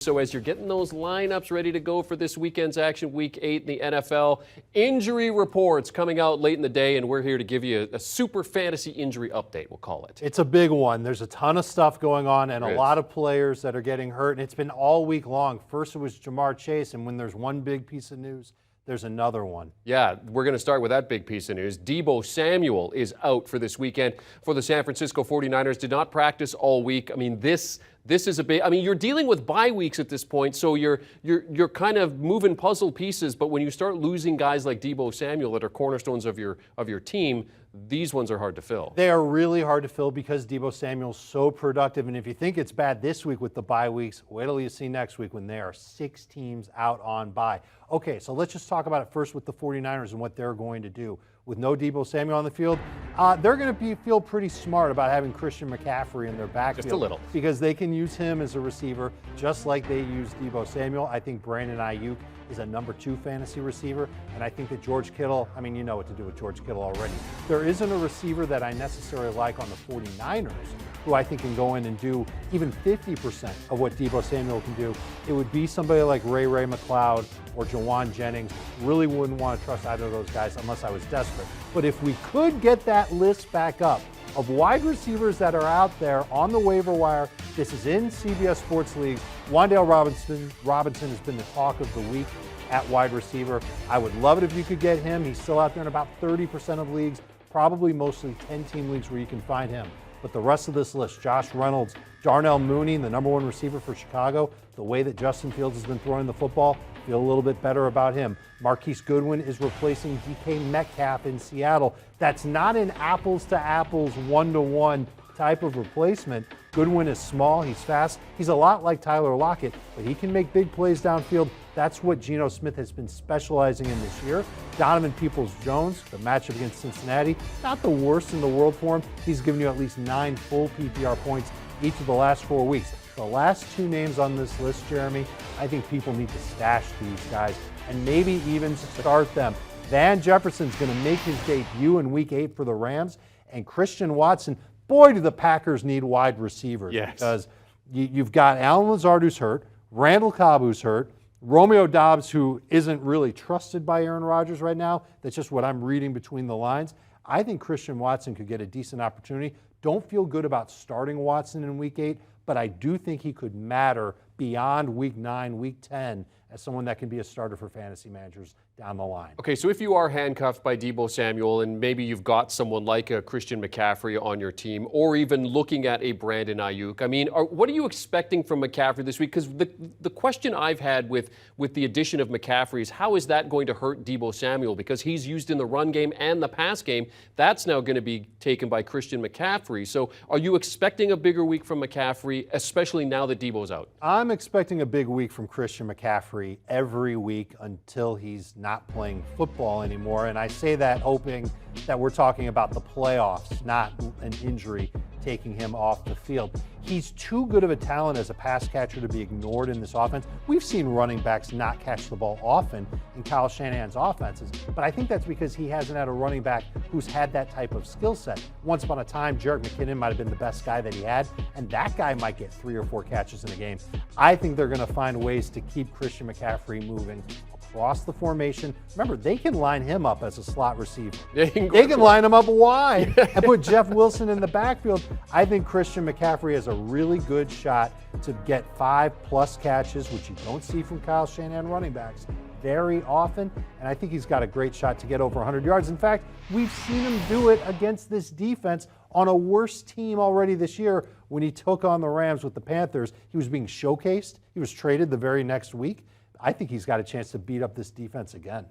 So as you're getting those lineups ready to go for this weekend's action, Week 8 in the NFL, injury reports coming out late in the day, and we're here to give you a super fantasy injury update, we'll call it. It's a big one. There's a ton of stuff going on and a lot of players that are getting hurt, and it's been all week long. First it was Jamar Chase, and when there's one big piece of news, there's another one. Yeah, we're going to start with that big piece of news. Deebo Samuel is out for this weekend for the San Francisco 49ers. Did not practice all week. I mean, this is a big. I mean, you're dealing with bye weeks at this point, so you're kind of moving puzzle pieces. But when you start losing guys like Deebo Samuel that are cornerstones of your team, these ones are hard to fill. They are really hard to fill because Deebo Samuel's so productive. And if you think it's bad this week with the bye weeks, wait till you see next week when there are 6 teams out on bye. Okay, so let's just talk about it first with the 49ers and what they're going to do. With no Deebo Samuel on the field, they're going to feel pretty smart about having Christian McCaffrey in their backfield. Just a little. Because they can use him as a receiver just like they use Deebo Samuel. I think Brandon Ayuk is a number 2 fantasy receiver, and I think that George Kittle, I mean, you know what to do with George Kittle already. There isn't a receiver that I necessarily like on the 49ers who I think can go in and do even 50% of what Deebo Samuel can do. It would be somebody like Ray McLeod or Jawan Jennings. Really wouldn't want to trust either of those guys unless I was desperate. But if we could get that list back up of wide receivers that are out there on the waiver wire, this is in CBS Sports Leagues. Wan'Dale Robinson has been the talk of the week at wide receiver. I would love it if you could get him. He's still out there in about 30% of leagues, probably mostly 10-team leagues where you can find him. But the rest of this list, Josh Reynolds, Darnell Mooney, the number 1 receiver for Chicago, the way that Justin Fields has been throwing the football, feel a little bit better about him. Marquise Goodwin is replacing DK Metcalf in Seattle. That's not an apples-to-apples, one-to-one type of replacement. Goodwin is small, he's fast, he's a lot like Tyler Lockett, but he can make big plays downfield. That's what Geno Smith has been specializing in this year. Donovan Peoples-Jones, the matchup against Cincinnati, not the worst in the world for him. He's given you at least 9 full PPR points each of the last 4 weeks. The last 2 names on this list, Jeremy, I think people need to stash these guys and maybe even start them. Van Jefferson's going to make his debut in Week 8 for the Rams, and Christian Watson. Boy, do the Packers need wide receivers. Yes. Because you've got Allen Lazard who's hurt, Randall Cobb who's hurt, Romeo Doubs, who isn't really trusted by Aaron Rodgers right now. That's just what I'm reading between the lines. I think Christian Watson could get a decent opportunity. Don't feel good about starting Watson in Week 8, but I do think he could matter beyond Week 9, Week 10 as someone that can be a starter for fantasy managers down the line. Okay, so if you are handcuffed by Deebo Samuel and maybe you've got someone like a Christian McCaffrey on your team or even looking at a Brandon Ayuk, I mean, what are you expecting from McCaffrey this week? Because the question I've had with the addition of McCaffrey is how is that going to hurt Deebo Samuel? Because he's used in the run game and the pass game. That's now going to be taken by Christian McCaffrey. So are you expecting a bigger week from McCaffrey, especially now that Deebo's out? I'm expecting a big week from Christian McCaffrey every week until he's not playing football anymore. And I say that hoping that we're talking about the playoffs, not an injury taking him off the field. He's too good of a talent as a pass catcher to be ignored in this offense. We've seen running backs not catch the ball often in Kyle Shanahan's offenses, but I think that's because he hasn't had a running back who's had that type of skill set. Once upon a time, Jerick McKinnon might have been the best guy that he had, and that guy might get 3 or 4 catches in a game. I think they're going to find ways to keep Christian McCaffrey moving across the formation. Remember, they can line him up as a slot receiver. They can line him up wide and put Jeff Wilson in the backfield. I think Christian McCaffrey has a really good shot to get 5+ catches, which you don't see from Kyle Shanahan running backs very often, and I think he's got a great shot to get over 100 yards. In fact, we've seen him do it against this defense on a worse team already this year when he took on the Rams with the Panthers. He was being showcased. He was traded the very next week. I think he's got a chance to beat up this defense again.